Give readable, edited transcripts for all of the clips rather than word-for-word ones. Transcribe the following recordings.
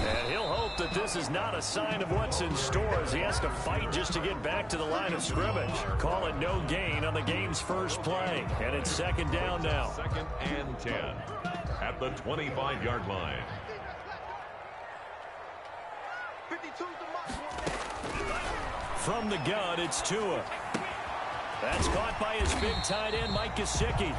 And he'll hope that this is not a sign of what's in store as he has to fight just to get back to the line of scrimmage. Call it no gain on the game's first play. And it's second down now. 2nd and 10 at the 25-yard line. From the gun, it's Tua. That's caught by his big tight end, Mike Gesicki.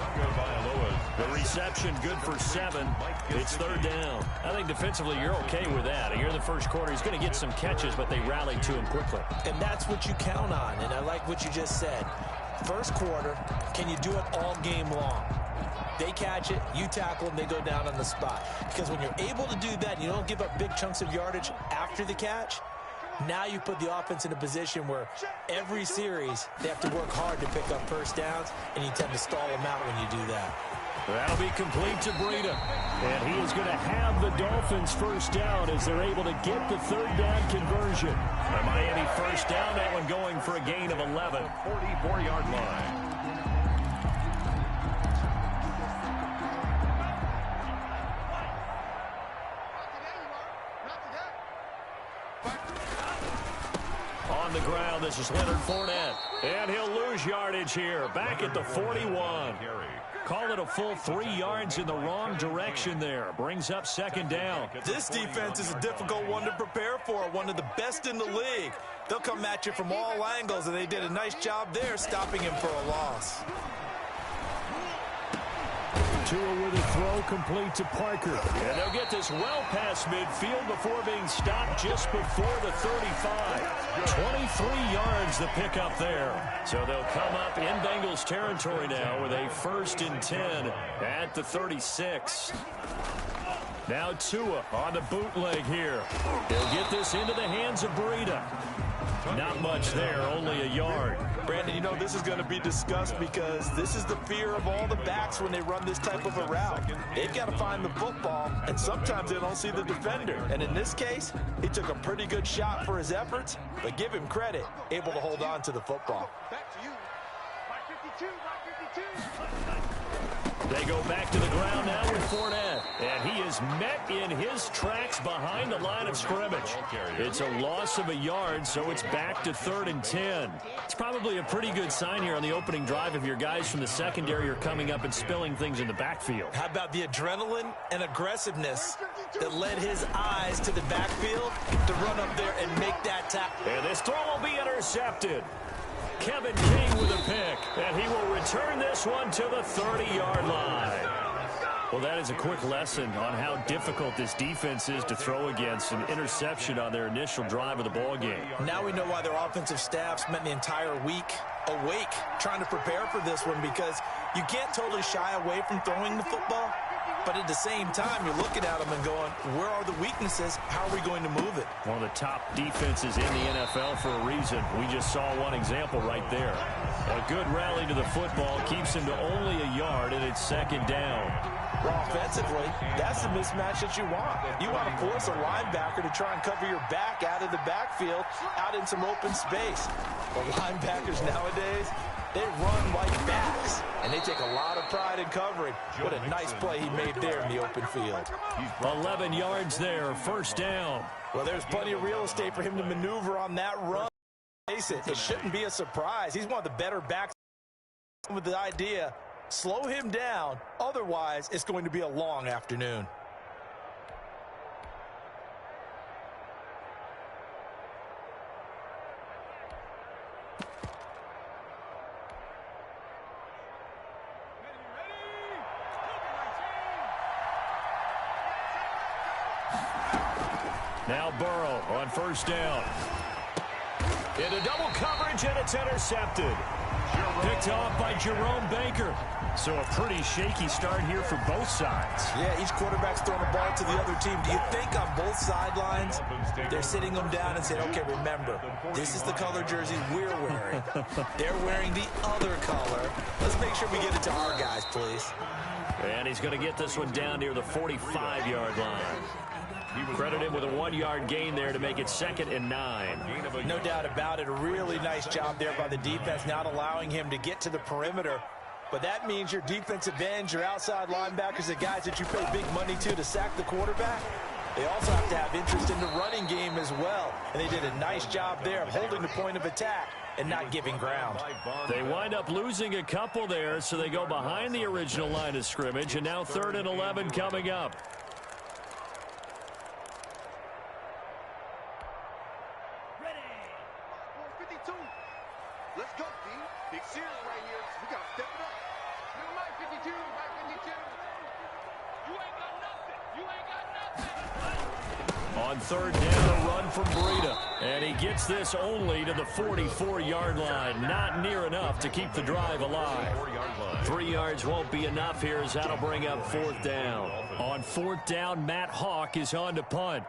The reception good for 7. It's third down. I think defensively you're okay with that. Here in the first quarter, he's going to get some catches, but they rallied to him quickly. And that's what you count on, and I like what you just said. First quarter, can you do it all game long? They catch it, you tackle them, they go down on the spot. Because when you're able to do that, you don't give up big chunks of yardage after the catch, now you put the offense in a position where every series they have to work hard to pick up first downs, and you tend to stall them out when you do that. That'll be complete to Breida. And he is going to have the Dolphins first down as they're able to get the third down conversion. The Miami first down, that one going for a gain of 11. 44-yard line. On the ground, this is Leonard Fournette. And he'll lose yardage here. Back at the 41. Call it a full 3 yards in the wrong direction there. Brings up second down. This defense is a difficult one to prepare for. One of the best in the league. They'll come at you from all angles, and they did a nice job there stopping him for a loss. Tua with a throw complete to Parker. And they'll get this well past midfield before being stopped just before the 35. 23 yards the pickup there. So they'll come up in Bengals territory now with a 1st and 10 at the 36. Now Tua on the bootleg here. He'll get this into the hands of Breida. Not much there, only a yard. Brandon, you know this is going to be discussed because this is the fear of all the backs when they run this type of a route. They've got to find the football, and sometimes they don't see the defender. And in this case, he took a pretty good shot for his efforts, but give him credit, able to hold on to the football. Back to you. By 52, by 52. They go back to the ground now with Fournette. And he is met in his tracks behind the line of scrimmage. It's a loss of a yard, so it's back to 3rd and 10. It's probably a pretty good sign here on the opening drive if your guys from the secondary are coming up and spilling things in the backfield. How about the adrenaline and aggressiveness that led his eyes to the backfield to run up there and make that tackle? And this throw will be intercepted. Kevin King with a pick, and he will return this one to the 30-yard line. Well, that is a quick lesson on how difficult this defense is to throw against. An interception on their initial drive of the ball game. Now we know why their offensive staff spent the entire week awake trying to prepare for this one, because you can't totally shy away from throwing the football. But at the same time, you're looking at them and going, where are the weaknesses? How are we going to move it? One of the top defenses in the NFL for a reason. We just saw one example right there. A good rally to the football keeps him to only a yard, and it's second down. Well, offensively, that's the mismatch that you want. You want to force a linebacker to try and cover your back out of the backfield, out in some open space. But linebackers nowadays, they run like backs, and they take a lot of pride in covering. What a nice play he made there in the open field. 11 yards there, first down. Well, there's plenty of real estate for him to maneuver on that run. Face it, it shouldn't be a surprise. He's one of the better backs with the idea. Slow him down, otherwise it's going to be a long afternoon. Now Burrow on first down. Into double coverage, and it's intercepted. Picked off by Jerome Baker. So a pretty shaky start here for both sides. Yeah, each quarterback's throwing the ball to the other team. Do you think on both sidelines they're sitting them down and saying, okay, remember, this is the color jersey we're wearing. They're wearing the other color. Let's make sure we get it to our guys, please. And he's going to get this one down near the 45-yard line. Credit him with a 1-yard gain there to make it 2nd and 9. No doubt about it. A really nice job there by the defense, not allowing him to get to the perimeter But that means your defensive ends, your outside linebackers, the guys that you pay big money to sack the quarterback, they also have to have interest in the running game as well. And they did a nice job there of holding the point of attack and not giving ground. They wind up losing a couple there, so they go behind the original line of scrimmage, and now 3rd and 11 coming up. Ready. 452. Let's go, D. Big series right here. We got to step it up. You like 52, like 52. You ain't got nothing. You ain't got nothing. On 3rd down, a run from Breida. And he gets this only to the 44-yard line. Not near enough to keep the drive alive. 3 yards won't be enough here as that'll bring up 4th down. On 4th down, Matt Hawk is on to punt.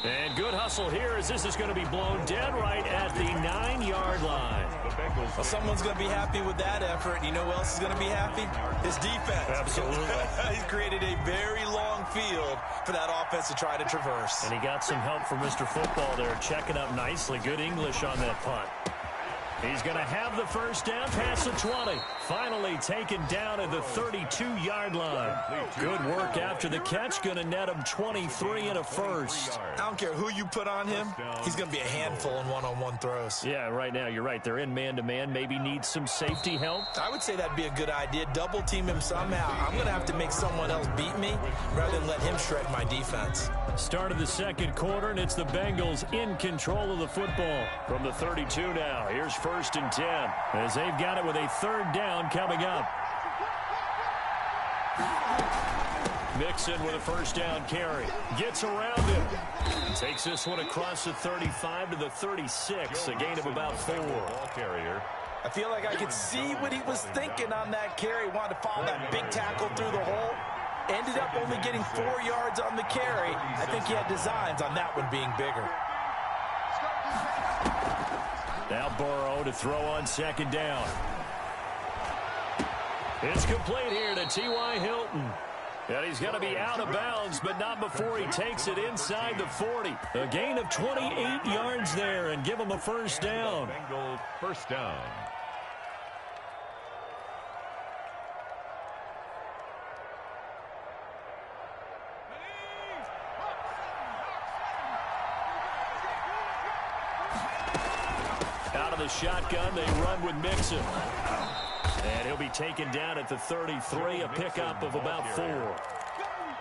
And good hustle here as this is going to be blown dead right at the 9-yard line. Well, someone's going to be happy with that effort. You know who else is going to be happy? His defense. Absolutely. He's created a very long field for that offense to try to traverse. And he got some help from Mr. Football there, checking up nicely. Good English on that punt. He's going to have the first down past the 20. Finally taken down at the 32-yard line. Good work after the catch. Going to net him 23 and a first. I don't care who you put on him. He's going to be a handful in one-on-one throws. Yeah, right now you're right. They're in man-to-man. Maybe need some safety help. I would say that'd be a good idea. Double team him somehow. I'm going to have to make someone else beat me rather than let him shred my defense. Start of the second quarter, and it's the Bengals in control of the football. From the 32 now, here's 1st and 10 as they've got it with a 3rd down coming up. Mixon with a first down carry. Gets around him. Takes this one across the 35 to the 36. A gain of about 4. I feel like I could see what he was thinking on that carry. Wanted to follow that big tackle through the hole. Ended up only getting 4 yards on the carry. I think he had designs on that one being bigger. Now Burrow to throw on 2nd down. It's complete here to T.Y. Hilton. And he's going to be out of bounds, but not before he takes it inside the 40. A gain of 28 yards there and give him a first down. Bengals first down. Out of the shotgun, they run with Mixon. And he'll be taken down at the 33, a pickup of about 4.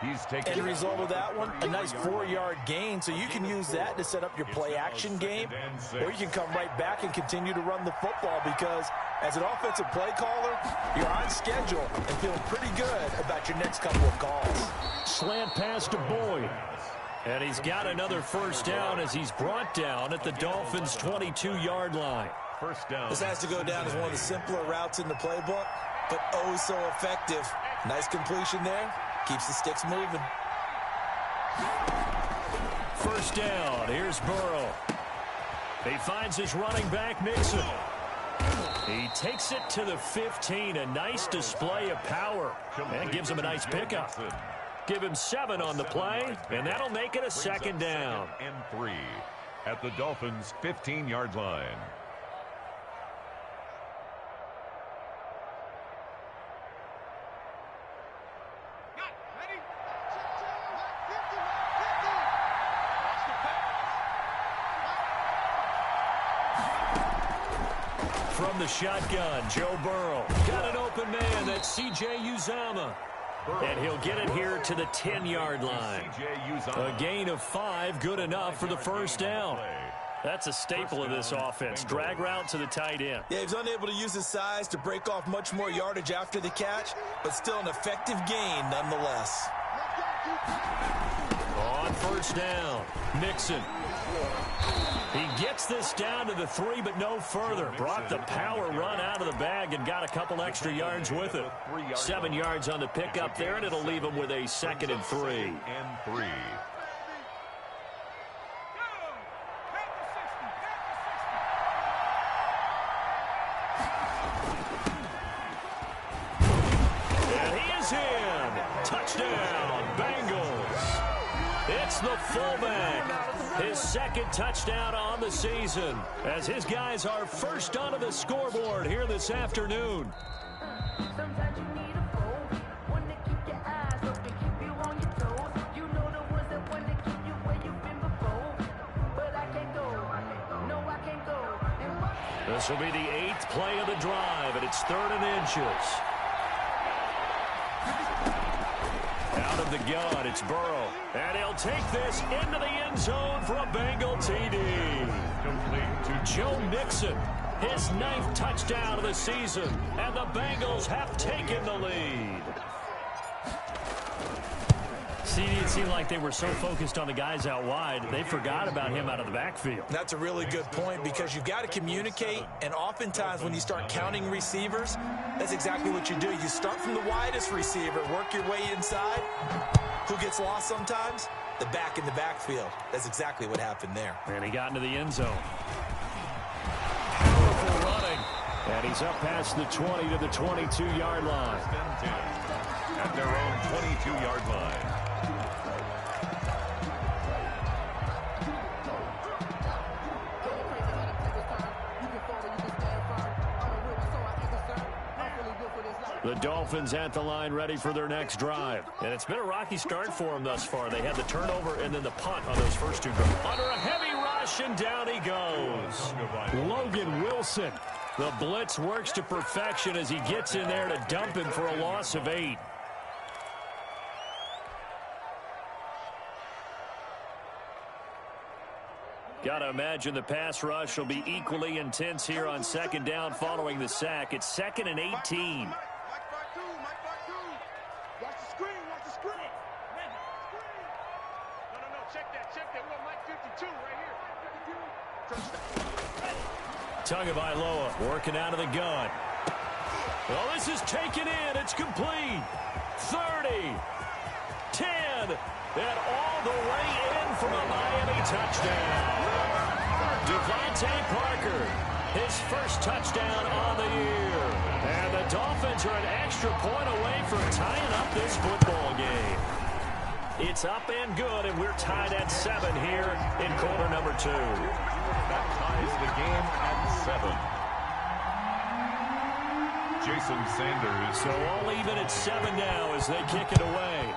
He's taking End result of that one, a nice 4-yard gain, so you can use that to set up your play-action game, or you can come right back and continue to run the football because as an offensive play caller, you're on schedule and feeling pretty good about your next couple of calls. Slant pass to Boyd. And he's got another first down as he's brought down at the Dolphins' 22-yard line. first down. This has to go down as one of the simpler routes in the playbook, but oh so effective. Nice completion there. Keeps the sticks moving. First down. Here's Burrow. He finds his running back, Mixon. He takes it to the 15. A nice display of power. And gives him a nice pickup. Give him 7 on the play, and that'll make it a second down. And 3 at the Dolphins' 15-yard line. From the shotgun, Joe Burrow. Got an open man. That's C.J. Uzomah. And he'll get it here to the 10-yard line. A gain of 5, good enough for the first down. That's a staple of this offense. Drag route to the tight end. Yeah, he's unable to use his size to break off much more yardage after the catch, but still an effective gain nonetheless. On first down, Mixon. He gets this down to the 3, but no further. Brought the power run out of the bag and got a couple extra yards with it. 7 yards on the pickup there, and it'll leave him with a 2nd and 3. And he is in. Touchdown, Bengals. It's It's the fullback. His second touchdown on the season as his guys are first onto the scoreboard here this afternoon. Sometimes you need a foe, one to keep your eyes open, keep you on your toes. You know the ones that want to keep you where you've been before. But I can't go, no I can't go. This will be the 8th play of the drive, and it's 3rd and inches. Out of the gun, it's Burrow. And he'll take this into the end zone for a Bengal TD. Complete to Joe Mixon, his 9th touchdown of the season, and the Bengals have taken the lead. See, it seemed like they were so focused on the guys out wide, they forgot about him out of the backfield. That's a really good point because you've got to communicate, and oftentimes when you start counting receivers, that's exactly what you do. You start from the widest receiver, work your way inside. Who gets lost sometimes? The back in the backfield. That's exactly what happened there. And he got into the end zone. Powerful running. And he's up past the 20 to the 22-yard line. at their own 22-yard line. The Dolphins at the line ready for their next drive. And it's been a rocky start for them thus far. They had the turnover and then the punt on those first two drives. Under a heavy rush, and down he goes. Logan Wilson. The blitz works to perfection as he gets in there to dump him for a loss of 8. Got to imagine the pass rush will be equally intense here on second down following the sack. It's 2nd and 18. Tagovailoa working out of the gun. Well, this is taken in. It's complete. 30, 10, and all the way in for a Miami touchdown. Devontae Parker, his first touchdown on the year. And the Dolphins are an extra point away from tying up this football game. It's up and good, and we're tied at 7 here in quarter number 2. That ties the game at 7. Jason Sanders. So all even at 7 now as they kick it away.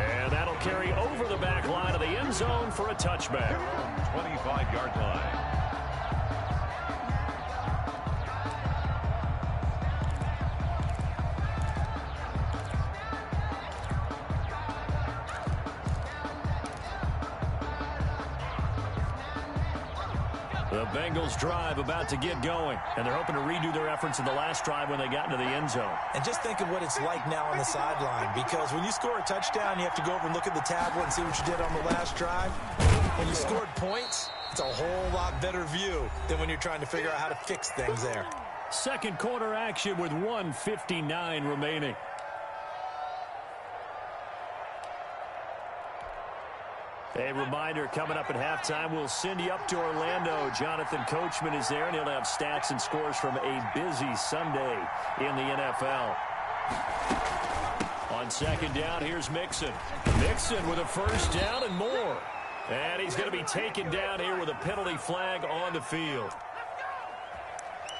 And that'll carry over the back line of the end zone for a touchback. 25-yard line. The Bengals drive about to get going, and they're hoping to redo their efforts in the last drive when they got into the end zone. And just think of what it's like now on the sideline, because when you score a touchdown, you have to go over and look at the tablet and see what you did on the last drive. When you scored points, it's a whole lot better view than when you're trying to figure out how to fix things there. Second quarter action with 1:59 remaining. A reminder, coming up at halftime, we'll send you up to Orlando. Jonathan Coachman is there, and he'll have stats and scores from a busy Sunday in the NFL. On second down, here's Mixon. Mixon with a first down and more. And he's going to be taken down here with a penalty flag on the field.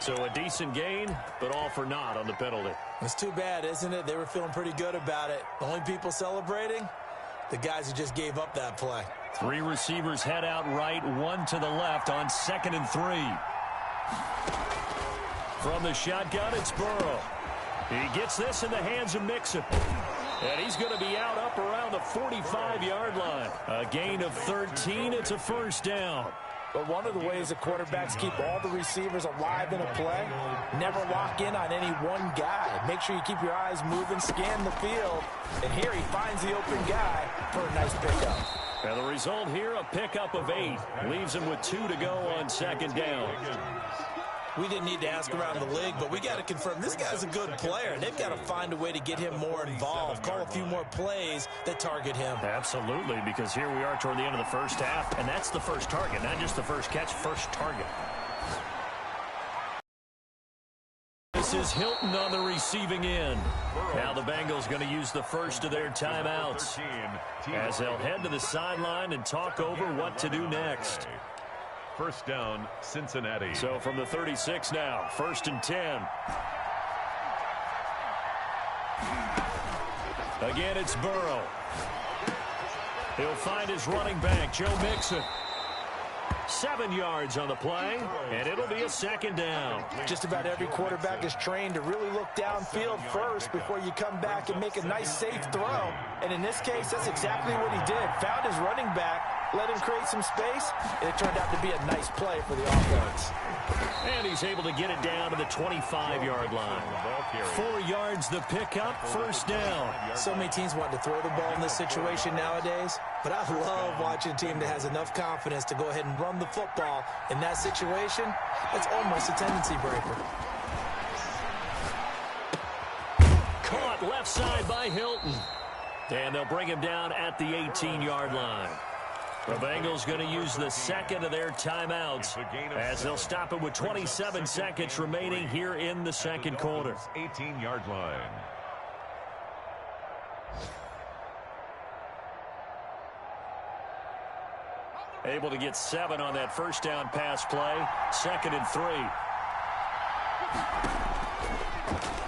So a decent gain, but all for naught on the penalty. It's too bad, isn't it? They were feeling pretty good about it. The only people celebrating? The guys who just gave up that play. 3 receivers head out right, 1 to the left on 2nd and 3. From the shotgun, it's Burrow. He gets this in the hands of Mixon. And he's going to be out up around the 45-yard line. A gain of 13. It's a first down. But one of the ways the quarterbacks keep all the receivers alive in a play, never lock in on any one guy. Make sure you keep your eyes moving, scan the field. And here he finds the open guy for a nice pickup. And the result here, a pickup of 8. Leaves him with 2 to go on second down. We didn't need to ask around the league, but we got to confirm this guy's a good player. They've got to find a way to get him more involved, call a few more plays that target him. Absolutely, because here we are toward the end of the first half, and that's the first target, not just the first catch, first target. This is Hilton on the receiving end. Now the Bengals going to use the first of their timeouts as they'll head to the sideline and talk over what to do next. First down, Cincinnati. So from the 36 now, 1st and 10. Again, it's Burrow. He'll find his running back, Joe Mixon. 7 yards on the play, and it'll be a 2nd down. Just about every quarterback is trained to really look downfield first before you come back and make a nice, safe throw. And in this case, that's exactly what he did. Found his running back, let him create some space, and it turned out to be a nice play for the offense. And he's able to get it down to the 25-yard line. 4 yards the pickup, 1st down. So many teams want to throw the ball in this situation nowadays, but I love watching a team that has enough confidence to go ahead and run the football. In that situation, it's almost a tendency breaker. Caught left side by Hilton. And they'll bring him down at the 18-yard line. The Bengals going to use the 2nd of their timeouts as they'll stop it with 27 seconds remaining here in the 2nd quarter. 18-yard line. Able to get 7 on that 1st down pass play. 2nd and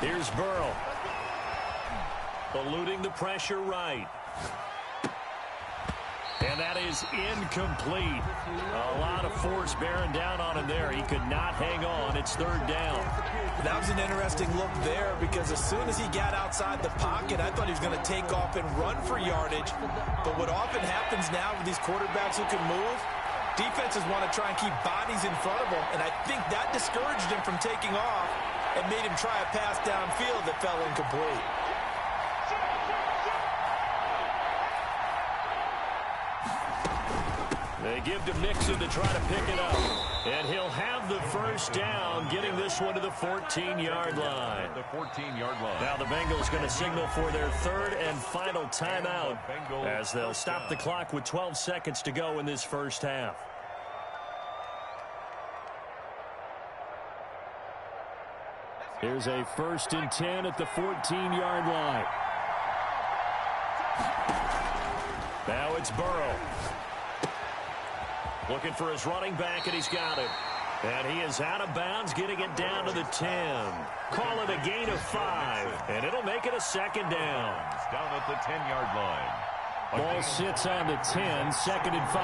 3. Here's Burrow. Eluding the pressure right. And that is incomplete. A lot of force bearing down on him there. He could not hang on. It's 3rd down. That was an interesting look there because as soon as he got outside the pocket, I thought he was going to take off and run for yardage. But what often happens now with these quarterbacks who can move, defenses want to try and keep bodies in front of them. And I think that discouraged him from taking off and made him try a pass downfield that fell incomplete. They give to Mixon to try to pick it up. And he'll have the 1st down, getting this one to the 14-yard line. The 14-yard line. Now the Bengals going to signal for their 3rd and final timeout as they'll stop the clock with 12 seconds to go in this 1st half. Here's a 1st and 10 at the 14-yard line. Now it's Burrow. Looking for his running back, and he's got it. And he is out of bounds, getting it down to the 10. Call it a gain of 5, and it'll make it a 2nd down. Down at the 10-yard line. Ball sits on the 10, 2nd and 5.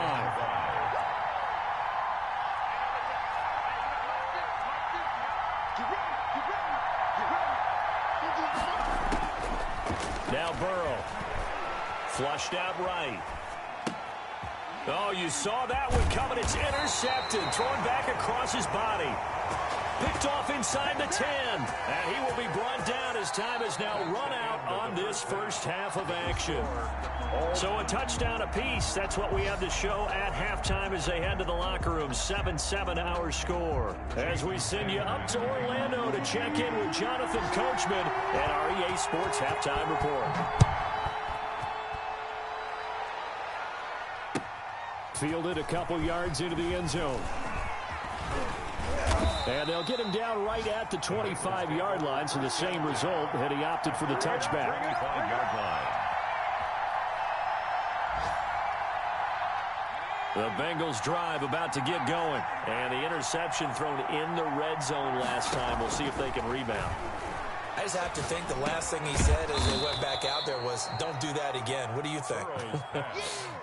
Now Burrow. Flushed out right. Oh, you saw that one coming. It's intercepted. Thrown back across his body. Picked off inside the 10. And he will be brought down as time has now run out on this 1st half of action. So a touchdown apiece. That's what we have to show at halftime as they head to the locker room. 7-7 our score. As we send you up to Orlando to check in with Jonathan Coachman and our EA Sports Halftime Report. Fielded a couple yards into the end zone. And they'll get him down right at the 25-yard line, so the same result had he opted for the touchback. 25-yard line. The Bengals drive about to get going. And the interception thrown in the red zone last time. We'll see if they can rebound. I just have to think the last thing he said as they went back out there was, don't do that again. What do you think?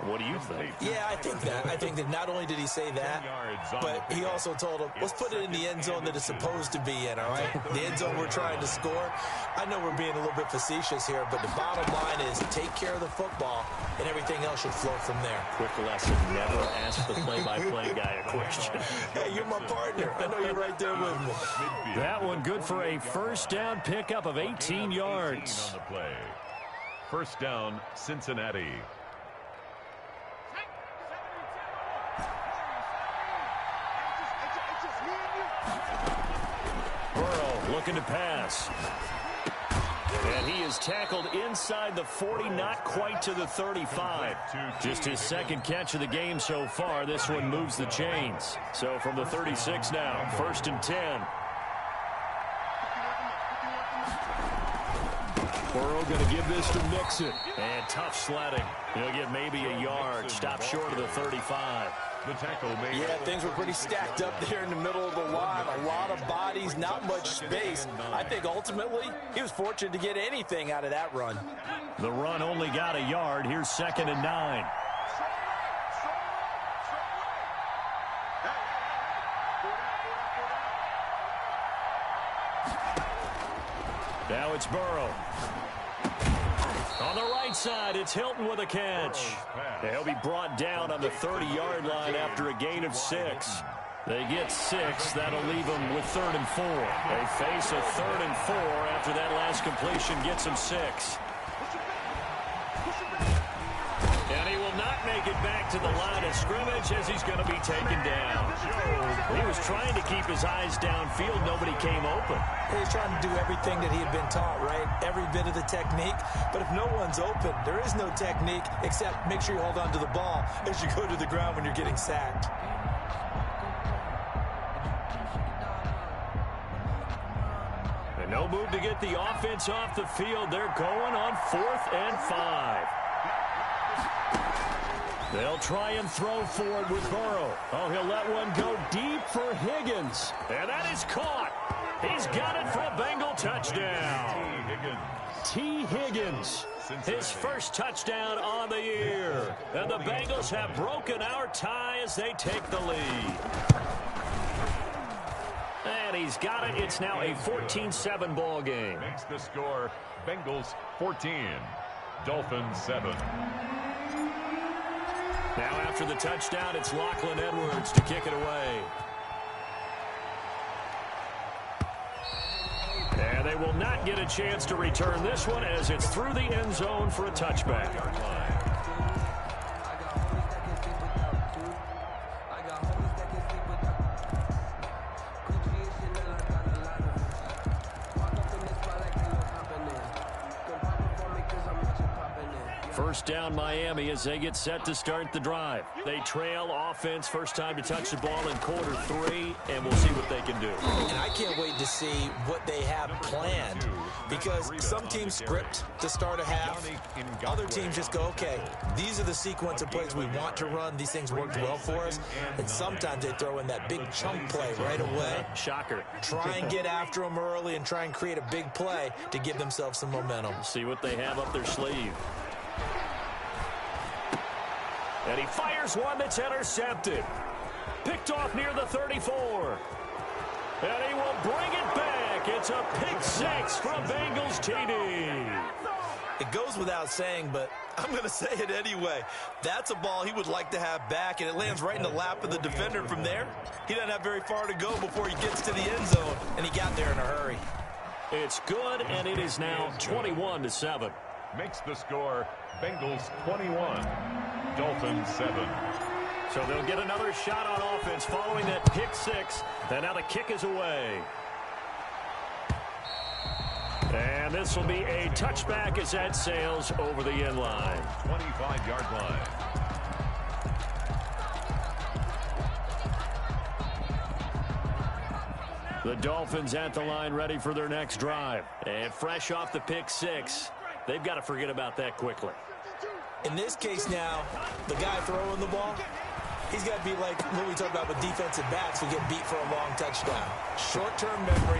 What do you think? Yeah, I think that. I think that not only did he say that, but he also told him, let's put it in the end zone that it's supposed to be in, all right? The end zone we're trying to score. I know we're being a little bit facetious here, but the bottom line is take care of the football, and everything else should flow from there. Quick lesson, never ask the play-by-play guy a question. Hey, you're my partner. I know you're right there with me. That one good for a 1st down pickup of 18 yards. On the play. 1st down, Cincinnati. Burrow looking to pass. And he is tackled inside the 40, not quite to the 35. Just his 2nd catch of the game so far. This one moves the chains. So from the 36 now, 1st and 10. Burrow going to give this to Mixon. And tough sledding. He'll get maybe a yard. Stop short of the 35. The tackle made. Yeah, things were pretty stacked up there in the middle of the line. A lot of bodies, not much space. I think ultimately he was fortunate to get anything out of that run. The run only got a yard. Here's 2nd and 9. Now it's Burrow. On the right side, it's Hilton with a catch. He'll be brought down on the 30-yard line after a gain of 6. They get 6. That'll leave them with 3rd and 4. They face a 3rd and 4 after that last completion gets them 6. And he will not make it back to the line of scrimmage as he's going to be taken down. He was trying to keep his eyes downfield. Nobody came open. He was trying to do everything that he had been taught, right? Every bit of the technique. But if no one's open, there is no technique except make sure you hold on to the ball as you go to the ground when you're getting sacked. And no move to get the offense off the field. They're going on 4th and 5. They'll try and throw forward with Burrow. Oh, he'll let one go deep for Higgins. And that is caught. He's got it for a Bengal touchdown. T. Higgins, his first touchdown on the year. And the Bengals have broken our tie as they take the lead. And he's got it. It's now a 14-7 ball game. Makes the score Bengals 14, Dolphins 7. Now after the touchdown, it's Lachlan Edwards to kick it away. And they will not get a chance to return this one as it's through the end zone for a touchback. First down Miami as they get set to start the drive. They trail offense, first time to touch the ball in quarter 3, and we'll see what they can do. And I can't wait to see what they have planned, because some teams script to start a half. Other teams just go, okay, these are the sequence of plays we want to run. These things worked well for us. And sometimes they throw in that big chunk play right away. Shocker. Try and get after them early and try and create a big play to give themselves some momentum. See what they have up their sleeve. And he fires one that's intercepted. Picked off near the 34. And he will bring it back. It's a pick 6 from Bengals TD. It goes without saying, but I'm going to say it anyway. That's a ball he would like to have back, and it lands right in the lap of the defender from there. He doesn't have very far to go before he gets to the end zone, and he got there in a hurry. It's good, and it is now 21-7. Makes the score Bengals 21, Dolphins 7. So they'll get another shot on offense following that pick 6. And now the kick is away. And this will be a touchback as that sails over the end line. 25-yard line. The Dolphins at the line ready for their next drive. And fresh off the pick 6, they've got to forget about that quickly. In this case now, the guy throwing the ball, he's got to be like what we talked about with defensive backs who get beat for a long touchdown. Short-term memory,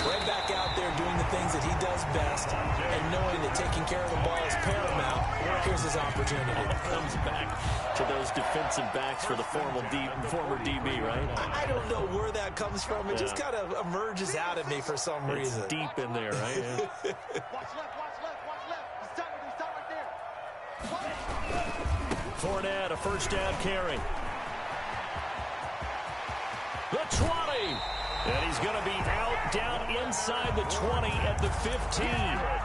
right back out there doing the things that he does best, and knowing that taking care of the ball is paramount. Here's his opportunity. Comes back to those defensive backs for the former DB, right? I don't know where that comes from. It just kind of emerges out of me for some reason. It's deep in there, right? Watch left, watch left, watch left. He's done right there. Fournette, a first down carry. The 20. And he's going to be out down inside the 20 at the 15.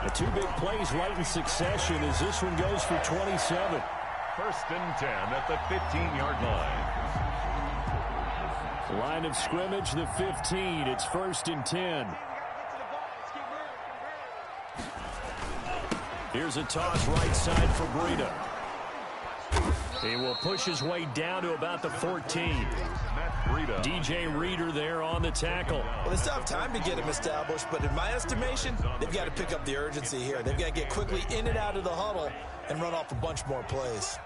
The two big plays right in succession as this one goes for 27. First and 10 at the 15-yard line. Line of scrimmage, the 15. It's first and 10. Here's a toss right side for Breida. He will push his way down to about the 14. DJ Reader there on the tackle. Well, they still have time to get him established, but in my estimation, they've got to pick up the urgency here. They've got to get quickly in and out of the huddle and run off a bunch more plays.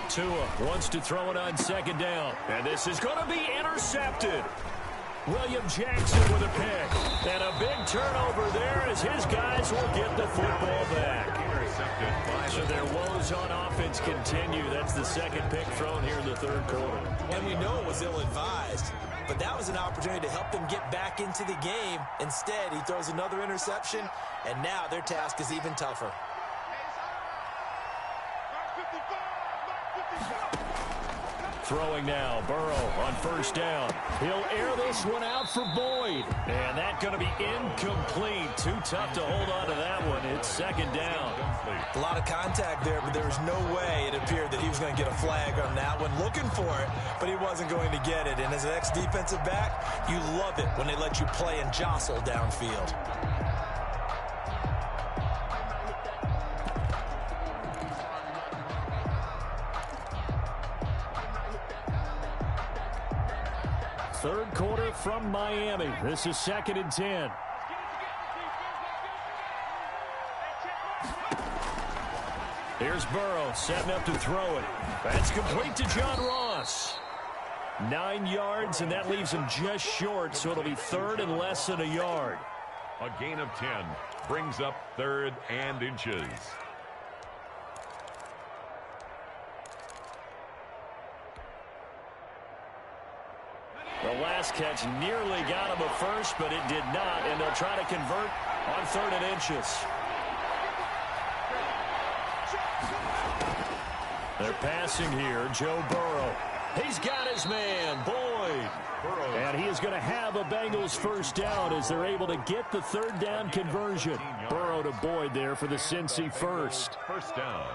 Tua wants to throw it on second down, and this is going to be intercepted. William Jackson with a pick, and a big turnover there as his guys will get the football back. So their woes on offense continue. That's the second pick thrown here in the third quarter. And we know it was ill-advised, but that was an opportunity to help them get back into the game. Instead, he throws another interception, and now their task is even tougher. Throwing now, Burrow on first down. He'll air this one out for Boyd. And that's going to be incomplete. Too tough to hold on to that one. It's second down. A lot of contact there, but there was no way it appeared that he was going to get a flag on that one. Looking for it, but he wasn't going to get it. And as an ex-defensive back, you love it when they let you play and jostle downfield. Third quarter from Miami. This is 2nd and 10. Here's Burrow setting up to throw it. That's complete to John Ross. 9 yards, and that leaves him just short, so it'll be third and less than a yard. A gain of 10 brings up 3rd and inches. The last catch nearly got him a first, but it did not, and they'll try to convert on 3rd and inches. They're passing here. Joe Burrow. He's got his man, Boyd. And he is going to have a Bengals first down as they're able to get the 3rd down conversion. Burrow to Boyd there for the Cincy first. First down.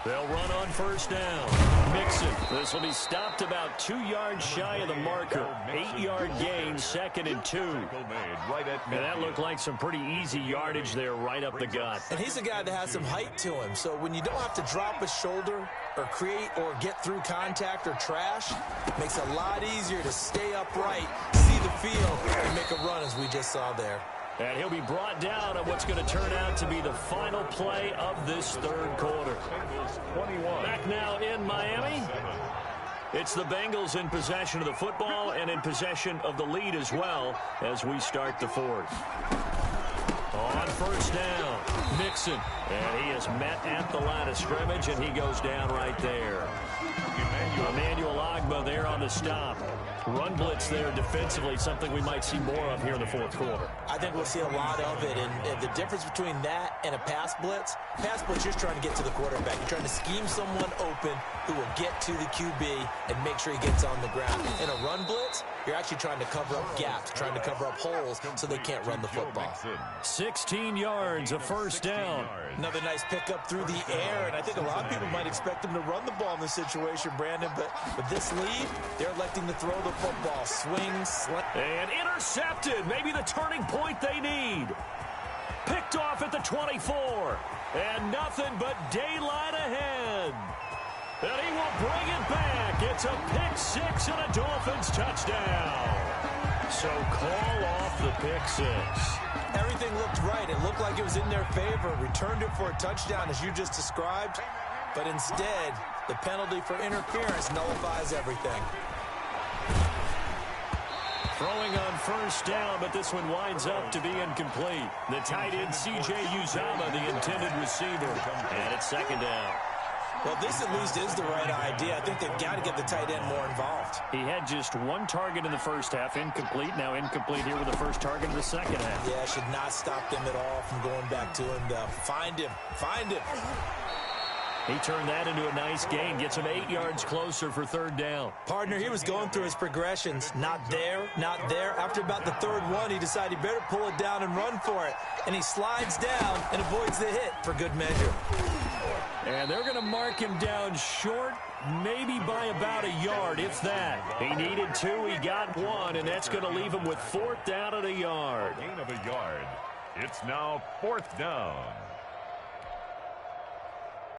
They'll run on first down. Mixon. This will be stopped about 2 yards shy of the marker. 8-yard gain, 2nd and 2. And that looked like some pretty easy yardage there right up the gut. And he's a guy that has some height to him. So when you don't have to drop a shoulder or create or get through contact or trash, it makes it a lot easier to stay upright, see the field, and make a run as we just saw there. And he'll be brought down on what's going to turn out to be the final play of this third quarter. Back now in Miami. It's the Bengals in possession of the football and in possession of the lead as well as we start the fourth. On first down, Mixon. And he is met at the line of scrimmage, and he goes down right there. Emmanuel Ogbah there on the stop. Run blitz there defensively, something we might see more of here in the fourth quarter. I think we'll see a lot of it, and the difference between that and a pass blitz, you're just trying to get to the quarterback. You're trying to scheme someone open who will get to the QB and make sure he gets on the ground. In a run blitz, you're actually trying to cover up gaps, trying to cover up holes so they can't run the football. 16 yards, a first down. Another nice pickup through the air, and I think a lot of people might expect him to run the ball in this situation, Brandon, but with this lead, they're electing to throw the football. Swing, slant. And intercepted. Maybe the turning point they need. Picked off at the 24. And nothing but daylight ahead. And he will bring it back. It's a pick six and a Dolphins touchdown. So call off the pick six. Everything looked right. It looked like it was in their favor. Returned it for a touchdown, as you just described. But instead, the penalty for interference nullifies everything. Throwing on first down, but this one winds up to be incomplete. The tight end, C.J. Uzomah, the intended receiver. And it's second down. Well, this at least is the right idea. I think they've got to get the tight end more involved. He had just one target in the first half, incomplete. Now incomplete here with the first target in the second half. Yeah, should not stop them at all from going back to him. Find him. Find him. He turned that into a nice gain. Gets him 8 yards closer for third down. Partner, he was going through his progressions. Not there, not there. After about the third one, he decided he better pull it down and run for it. And he slides down and avoids the hit for good measure. And they're going to mark him down short, maybe by about a yard, if that. He needed 2, he got 1, and that's going to leave him with 4th down and a yard. Gain of a yard. It's now 4th down.